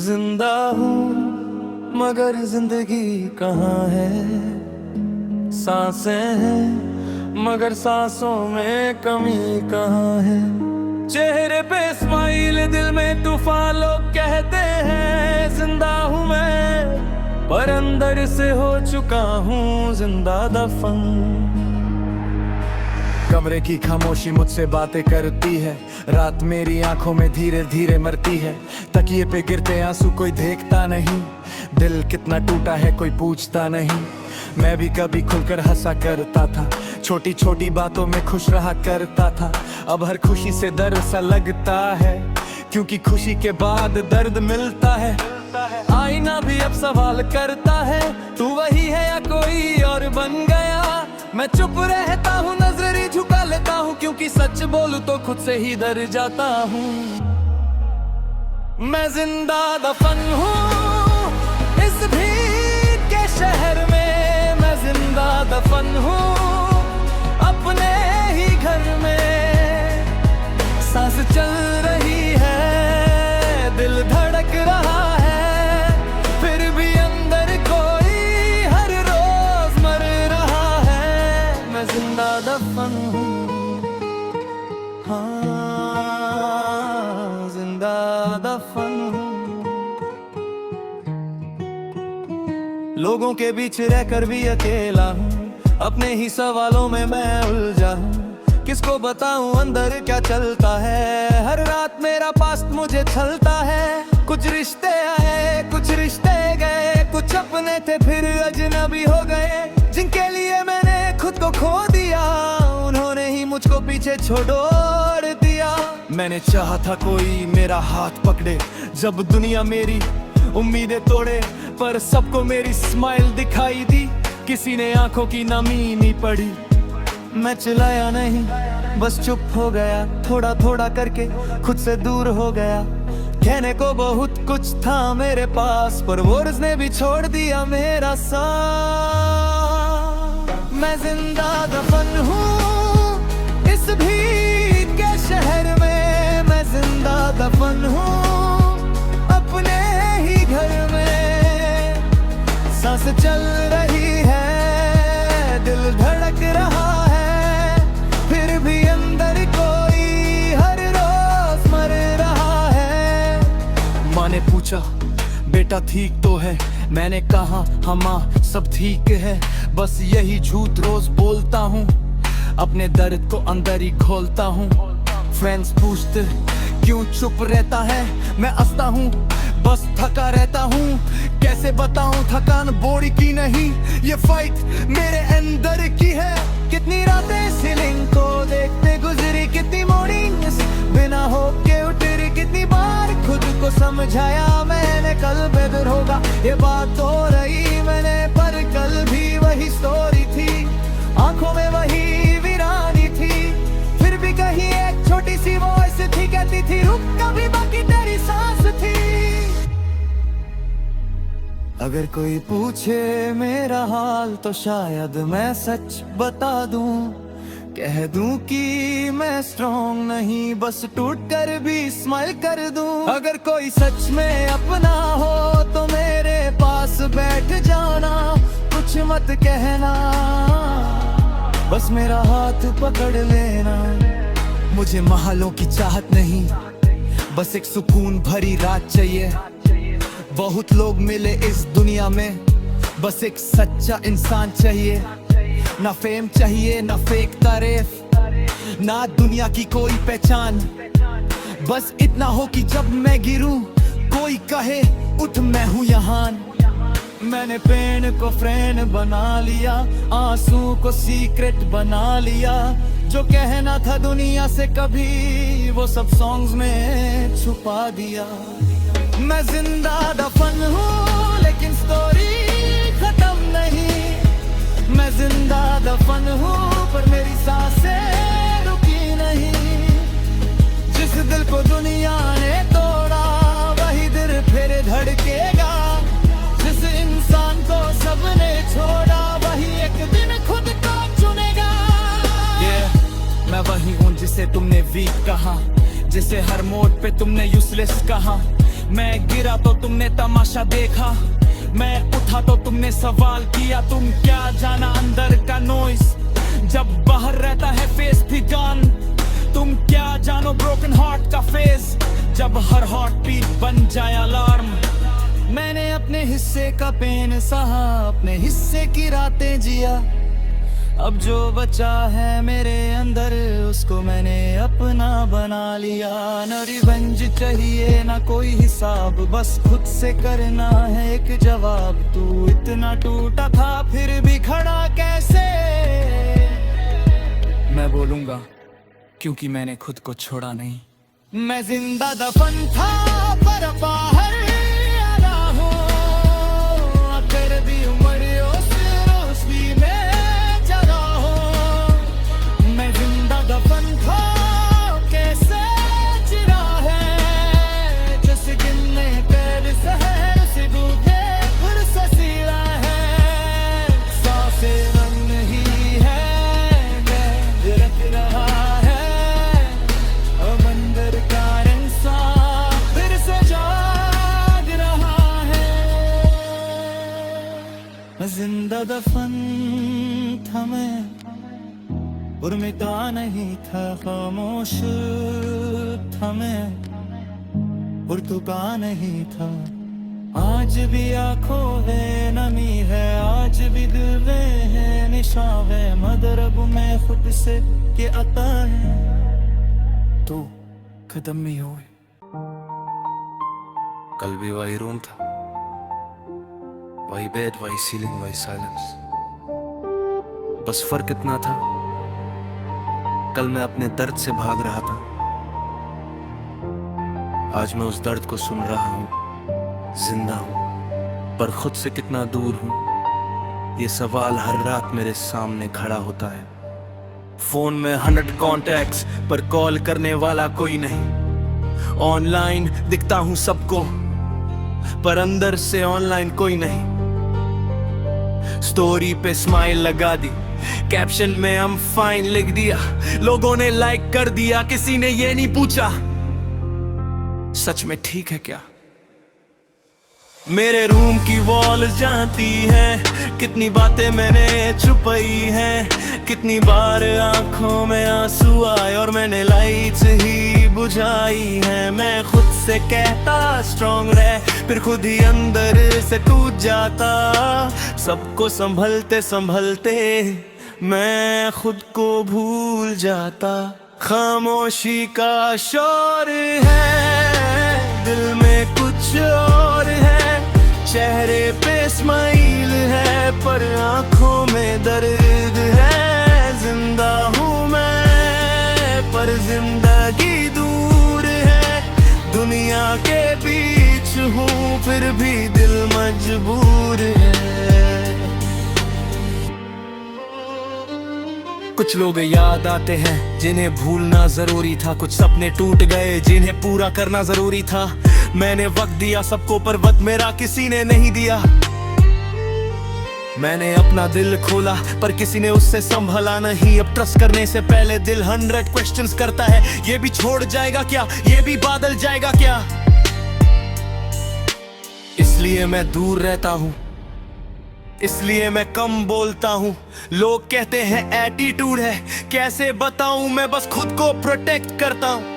जिंदा हूँ मगर जिंदगी कहाँ है। सांसें हैं मगर सांसों में कमी कहाँ है। चेहरे पे स्माइल दिल में तूफान, लोग कहते हैं जिंदा हूँ मैं, पर अंदर से हो चुका हूँ जिंदा दफन। कमरे की खामोशी मुझसे बातें करती है, रात मेरी आंखों में धीरे धीरे मरती है। तकिए पे गिरते आंसू कोई देखता नहीं, दिल कितना टूटा है कोई पूछता नहीं। मैं भी कभी खुलकर हंसा करता था, छोटी छोटी बातों में खुश रहा करता था। अब हर खुशी से दर्द सा लगता है, क्योंकि खुशी के बाद दर्द मिलता है। आईना भी अब सवाल करता है, तू वही है या कोई और बन गया। मैं चुप रहता हूँ, नजरें झुका लेता हूँ, क्योंकि सच बोलूं तो खुद से ही डर जाता हूँ। मैं जिंदा दफन हूँ इस भीड़ के शहर में, मैं जिंदा दफन हूँ अपने ही घर में। सांस चल रही है, दिल धड़क रहा है, फिर भी अंदर कोई हर रोज मर रहा है। मैं जिंदा दफन हूँ, हाँ जिंदा दफन हूँ। लोगों के बीच रहकर भी अकेला हूँ, अपने ही सवालों में मैं उलझा हूँ। किसको बताऊं अंदर क्या चलता है, हर रात मेरा पास्ट मुझे छलता है। कुछ रिश्ते आए कुछ रिश्ते गए, कुछ अपने थे फिर अजनबी हो गए। जिनके लिए मैंने खुद को खो दिया, उन्होंने ही मुझको पीछे छोड़ दिया। मैंने चाहा था कोई मेरा हाथ पकड़े, जब दुनिया मेरी उम्मीदें तोड़े, पर सबको मेरी स्माइल दिखाई दी, किसी ने आंखों की नमी नहीं पड़ी। मैं चिल्लाया नहीं, बस चुप हो गया, थोड़ा थोड़ा करके खुद से दूर हो गया। कहने को बहुत कुछ था मेरे पास, पर वर्ड्स ने भी छोड़ दिया मेरा साथ। मैं जिंदा दफन हूँ इस भीड़ के शहर में, मैं जिंदा दफन हूँ अपने ही घर में। सांस चल रही है, दिल धड़क रहा है, फिर भी अंदर कोई हर रोज मर रहा है। माँ ने पूछा बेटा ठीक तो है, मैंने कहा हाँ माँ सब ठीक है। बस यही झूठ रोज बोलता हूँ, अपने दर्द को अंदर ही घोलता हूँ। फ्रेंड्स पूछते क्यों चुप रहता है, मैं हंसता हूँ बस थका रहता हूँ। कैसे बताऊं थकान बोरी की नहीं, ये फाइट मेरे अंदर की है। कितनी रातें सीलिंग को देखते गुजरी, कितनी मॉर्निंग्स बिना होप के उतरी। कितनी बार खुद को समझाया मैंने कल बेहतर होगा, ये बात तो रही मैंने, पर कल भी वही स्टोरी थी। आंखों में वही वीरानी थी, फिर भी कहीं एक छोटी सी वॉइस थी, कहती थी रुक कभी बाकी तेरी सांस थी। अगर कोई पूछे मेरा हाल तो शायद मैं सच बता दूं, कह दूं कि मैं स्ट्रॉन्ग नहीं, बस टूट कर भी स्माइल कर दूं। अगर कोई सच में अपना हो तो मेरे पास बैठ जाना, कुछ मत कहना, बस मेरा हाथ पकड़ लेना। मुझे महलों की चाहत नहीं, बस एक सुकून भरी रात चाहिए। बहुत लोग मिले इस दुनिया में, बस एक सच्चा इंसान चाहिए। ना फेम चाहिए ना फेक तारीफ, ना दुनिया की कोई पहचान, बस इतना हो कि जब मैं गिरूं कोई कहे उठ मैं हूँ यहाँ। मैंने पेन को फ्रेंड बना लिया, आंसू को सीक्रेट बना लिया। जो कहना था दुनिया से कभी, वो सब सॉन्ग्स में छुपा दिया। मैं जिंदा दफन हूँ लेकिन स्टोरी खत्म नहीं। मैं जिंदा दफन हूँ पर मेरी सांसें रुकी नहीं। जिस दिल को दुनिया ने तोड़ा, वही दिल फिर धड़केगा। जिस इंसान को सबने छोड़ा, वही एक दिन खुद को चुनेगा। मैं वही हूँ जिसे तुमने वीक कहा, जिसे हर मोड़ पे तुमने यूजलेस कहा। मैं गिरा तो तुमने तमाशा देखा, मैं उठा तो तुमने सवाल किया। तुम क्या जाना अंदर का नॉइस जब बाहर रहता है फेस भी गन। तुम क्या जानो ब्रोकन हार्ट का फेस जब हर हार्ट बीट बन जाए अलार्म। मैंने अपने हिस्से का पेन सहा, अपने हिस्से की रातें जिया। अब जो बचा है मेरे अंदर उसको मैंने अपना बना लिया। न रिवेंज चाहिए ना कोई हिसाब, बस खुद से करना है एक जवाब। तू इतना टूटा था फिर भी खड़ा कैसे? मैं बोलूंगा क्योंकि मैंने खुद को छोड़ा नहीं। मैं जिंदा दफन था पर बाहर आया हूँ। आखिर दी उम्र उस रोशनी में जगा हूँ। मैं जिंदा दफन था कैसे चिरा है, जिस गिनने कर शहर से डूबे फिर से सिला है। सांसें रंग नहीं है, मैं रख रहा है। अब अंदर का इंसान फिर से जाग रहा है। मैं जिंदा दफन था मैं, और मिटा नहीं था, खामोश था मैं, और तुका नहीं था। आज भी आंखों में नमी है, आज भी दिल में है निशान है। मदरब में खुद से के आता है तो कदम में हुए। कल भी वही रूम था, वही बेड, वही सीलिंग, वही साइलेंस। बस फर्क इतना था, कल मैं अपने दर्द से भाग रहा था, आज मैं उस दर्द को सुन रहा हूँ। जिंदा हूँ पर खुद से कितना दूर हूँ, ये सवाल हर रात मेरे सामने खड़ा होता है। फोन में 100 कॉन्टैक्ट्स पर कॉल करने वाला कोई नहीं। ऑनलाइन दिखता हूँ सबको पर अंदर से ऑनलाइन कोई नहीं। स्टोरी पे स्माइल लगा दी, कैप्शन में I'm फाइन लिख दिया, लोगों ने लाइक कर दिया, किसी ने ये नहीं पूछा सच में ठीक है क्या। मेरे रूम की वॉल जानती है कितनी बातें मैंने छुपाई हैं, कितनी बार आंखों में आंसू आए और मैंने लाइट्स ही बुझाई हैं। मैं खुद से कहता स्ट्रॉन्ग रह, फिर खुद ही अंदर से टूट जाता। सबको संभलते संभलते मैं खुद को भूल जाता। खामोशी का शोर है, दिल में कुछ और है, चेहरे पे स्माइल है पर आंखों में दर्द है। जिंदा हूँ मैं पर जिंदगी दूर है, दुनिया के बीच हूँ फिर भी दिल मजबूर है। कुछ लोग याद आते हैं जिन्हें भूलना जरूरी था, कुछ सपने टूट गए जिन्हें पूरा करना जरूरी था। मैंने वक्त दिया सबको पर वक्त मेरा किसी ने नहीं दिया। मैंने अपना दिल खोला पर किसी ने उससे संभला नहीं। अब ट्रस्ट करने से पहले दिल 100 क्वेश्चंस करता है, ये भी छोड़ जाएगा क्या, ये भी बादल जाएगा क्या। इसलिए मैं दूर रहता हूँ, इसलिए मैं कम बोलता हूँ। लोग कहते हैं एटीट्यूड है, कैसे बताऊं मैं बस खुद को प्रोटेक्ट करता हूँ।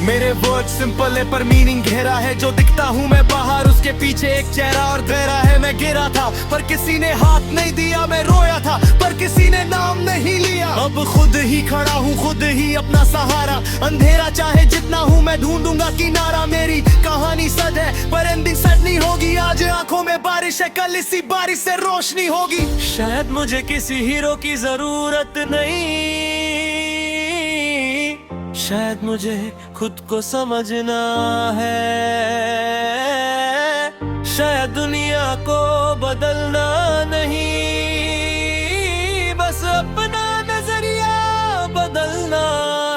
मेरे वर्ड सिंपल है पर मीनिंग गहरा है। जो दिखता हूँ मैं बाहर उसके पीछे एक चेहरा और गहरा है। मैं गिरा था पर किसी ने हाथ नहीं दिया, मैं रोया था पर किसी ने नाम नहीं लिया। अब खुद ही खड़ा हूँ, खुद ही अपना सहारा। अंधेरा चाहे जितना हूँ मैं ढूंढूंगा किनारा। मेरी कहानी सद है पर एंडिंग सड नहीं होगी। आज आंखों में बारिश है, कल इसी बारिश से रोशनी होगी। शायद मुझे किसी हीरो की जरूरत नहीं, शायद मुझे खुद को समझना है। शायद दुनिया को बदलना नहीं, बस अपना नजरिया बदलना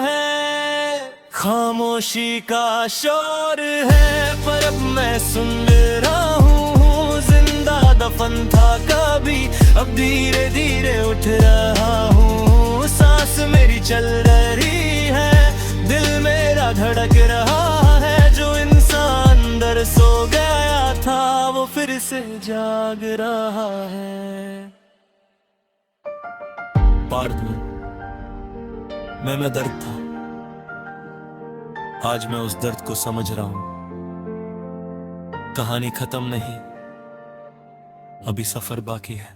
है। खामोशी का शोर है पर अब मैं सुन रहा हूँ। जिंदा दफन था कभी, अब धीरे धीरे उठ रहा हूँ। सांस मेरी चल रही है, दिल मेरा धड़क रहा है। जो इंसान अंदर सो गया था वो फिर से जाग रहा है। पार्थ में दर्द था, आज मैं उस दर्द को समझ रहा हूं। कहानी खत्म नहीं, अभी सफर बाकी है।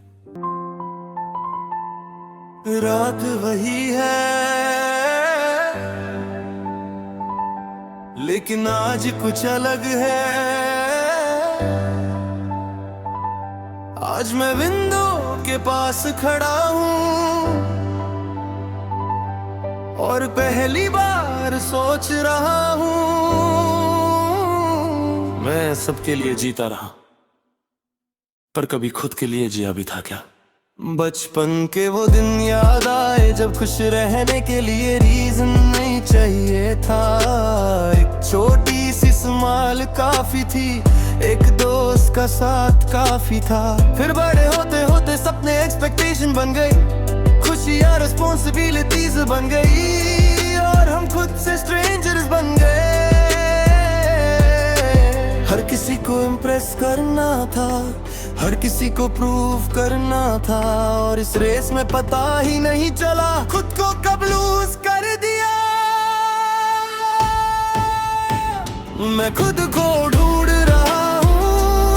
रात वही है लेकिन आज कुछ अलग है। आज मैं विंडो के पास खड़ा हूँ और पहली बार सोच रहा हूँ मैं सबके लिए जीता रहा, पर कभी खुद के लिए जिया भी था क्या? बचपन के वो दिन याद आए जब खुश रहने के लिए रीजन नहीं चाहिए था। एक छोटी सी स्माइल काफी थी, एक दोस्त का साथ काफी था। फिर बड़े होते होते सपने एक्सपेक्टेशन बन गई, खुशियाँ रिस्पॉन्सिबिलिटीज बन गई और हम खुद से स्ट्रेंजर्स बन गए। हर किसी को इम्प्रेस करना था, हर किसी को प्रूव करना था और इस रेस में पता ही नहीं चला खुद को कब लूज कर दिया। मैं खुद को ढूंढ रहा हूँ,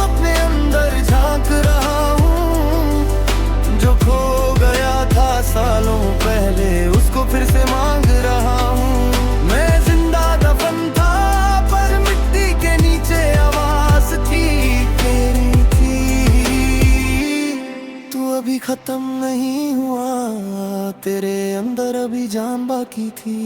अपने अंदर झांक रहा हूँ। जो खो गया था सालों पहले उसको फिर से मांग रहा हूँ। मैं जिंदा दफन था पर मिट्टी के नीचे आवाज थी तेरी थी। तू अभी खत्म नहीं हुआ, तेरे अंदर अभी जान बाकी थी।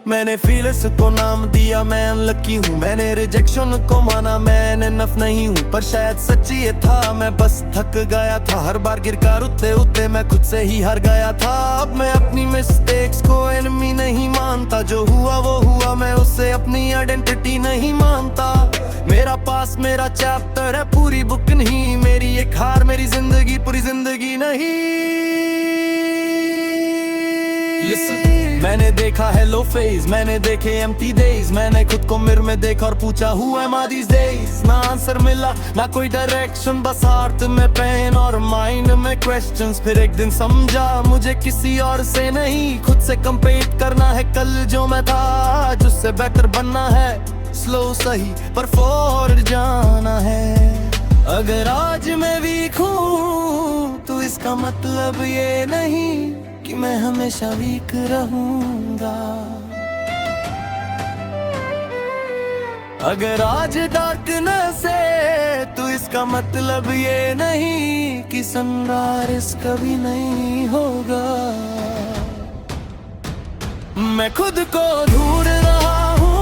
मैंने फीलिंग्स को नाम दिया, मैं अनलकी हूँ। मैंने रिजेक्शन को माना, मैं इनफ नहीं हूँ। पर शायद सच्ची ये था, मैं बस थक गया था। हर बार गिरकर उठते उठते मैं खुद से ही हार गया था। अब मैं अपनी मिस्टेक्स को एनिमी नहीं मानता। जो हुआ वो हुआ, मैं उससे अपनी आइडेंटिटी नहीं मानता। मेरा पास मेरा चैप्टर है, पूरी बुक नहीं। मेरी एक हार मेरी जिंदगी, पूरी जिंदगी नहीं। Listen. मैंने देखा हेलो फेज, मैंने देखे एम्प्टी डेज। मैंने खुद को मिरर में देखा और पूछा who am I these days। ना आंसर मिला ना कोई डायरेक्शन, बस हार्ट में पेन और माइंड में क्वेश्चंस। फिर एक दिन समझा मुझे किसी और से नहीं खुद से कंपेट करना है। कल जो मैं था आज उससे बेटर बनना है। स्लो सही पर फॉरवर्ड जाना है। अगर आज मैं वीक हूँ तो इसका मतलब ये नहीं कि मैं हमेशा वीक रहूंगा। अगर आज डार्कनेस है तो इसका मतलब ये नहीं कि सनराइज कभी नहीं होगा। मैं खुद को ढूंढ रहा हूँ,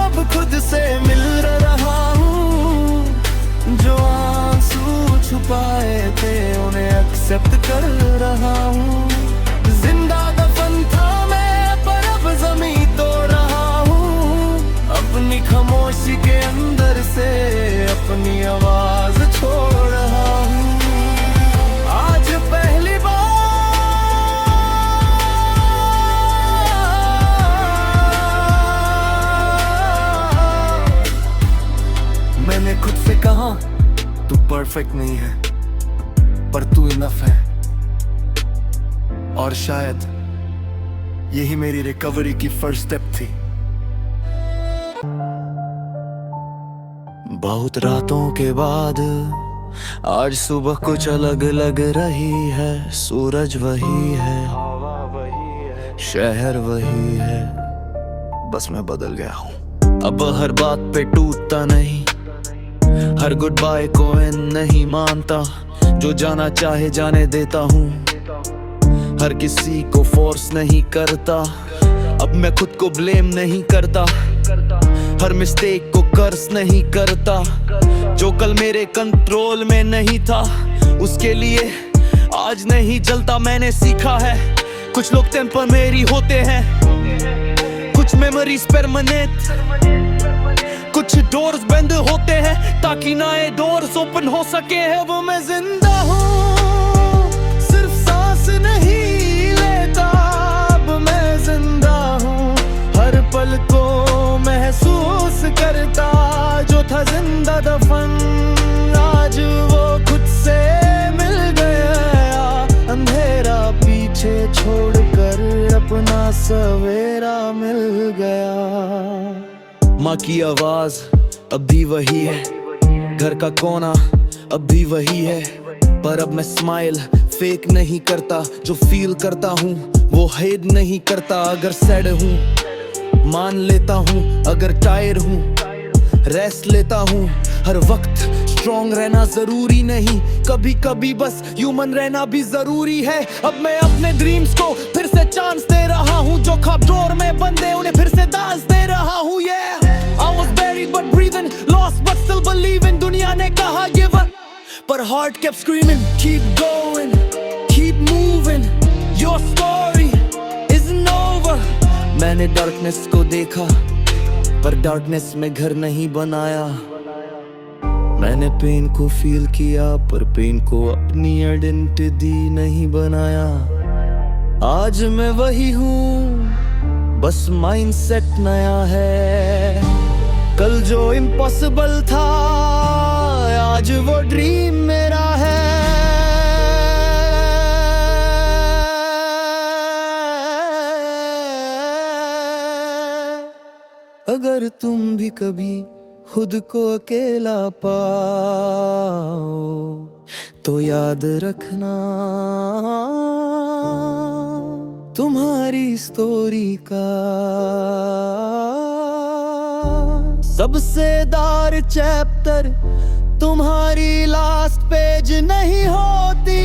अब खुद से मिल रहा हूँ। जो आंसू छुपाए थे उन्हें एक्सेप्ट कर रहा हूँ। जिंदा दफन था मैं पर अब ज़मीं तोड़ रहा हूँ। अपनी खामोशी के अंदर से अपनी आवाज छोड़ रहा हूँ। आज पहली बार मैंने खुद से कहा तू परफेक्ट नहीं है पर तू इनफ है। और शायद यही मेरी रिकवरी की फर्स्ट स्टेप थी। बहुत रातों के बाद आज सुबह कुछ अलग लग रही है। सूरज वही है, शहर वही है, बस मैं बदल गया हूँ। अब हर बात पे टूटता नहीं, हर गुड बाय को नहीं मानता। जो जाना चाहे जाने देता हूँ, हर किसी को फोर्स नहीं करता। अब मैं खुद को ब्लेम नहीं करता, हर मिस्टेक को कर्स नहीं करता। जो कल मेरे कंट्रोल में नहीं था उसके लिए आज नहीं जलता। मैंने सीखा है कुछ लोग टेम्परेरी होते हैं, कुछ मेमोरीज परमानेंट, कुछ डोर्स बंद होते हैं ताकि नए डोर्स ओपन हो सके है। वो मैं जिंदा हूँ, सिर्फ सांस नहीं लेता। अब मैं जिंदा हूँ, हर पल को महसूस करता। जो था सवेरा मिल गया। माँ की आवाज अब भी वही है, घर का कोना अब भी वही है, पर अब मैं स्माइल फेक नहीं करता। जो फील करता हूँ वो हेड नहीं करता। अगर सैड हूँ मान लेता हूँ, अगर टायर हूँ रेस्ट लेता हूँ। हर वक्त स्ट्रॉन्ग रहना जरूरी नहीं, कभी कभी बस ह्यूमन रहना भी जरूरी है। अब मैं अपने ड्रीम्स को फिर से चांस दे रहा हूँ, जो ख्वाब डोर में बंदे उन्हें फिर से दांस दे रहा हूँ। I was buried but breathing, lost but still believing. दुनिया ने कहा give up, but heart kept screaming. Keep going, keep moving, your story isn't over. मैंने डार्कनेस को देखा पर डार्कनेस में घर नहीं बनाया। मैंने पेन को फील किया पर पेन को अपनी आइडेंटिटी नहीं बनाया। आज मैं वही हूँ, बस माइंडसेट नया है। कल जो इम्पॉसिबल था आज वो ड्रीम मेरा है। अगर तुम भी कभी खुद को अकेला पाओ तो याद रखना तुम्हारी स्टोरी का सबसे दार चैप्टर तुम्हारी लास्ट पेज नहीं होती।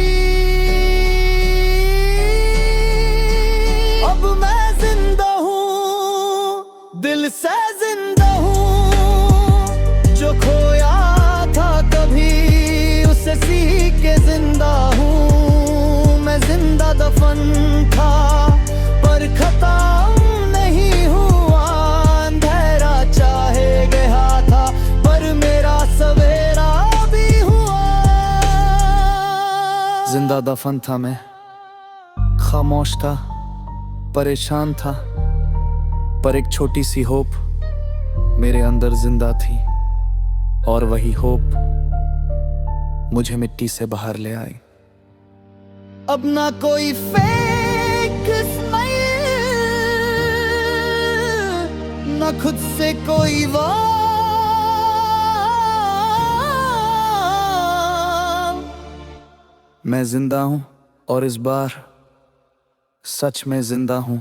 अब मैं जिंदा हूँ, दिल से जिंदा हूँ, जो खोया था कभी उसे सीख के जिंदा हूँ। मैं जिंदा दफन था पर खत्म नहीं हुआ, अंधेरा चाहे गया था पर मेरा सवेरा भी हुआ। जिंदा दफन था मैं, खामोश था, परेशान था, पर एक छोटी सी होप मेरे अंदर जिंदा थी, और वही होप मुझे मिट्टी से बाहर ले आई। अब ना कोई फेक स्माइल, ना खुद से कोई वार। मैं जिंदा हूं और इस बार सच में जिंदा हूं।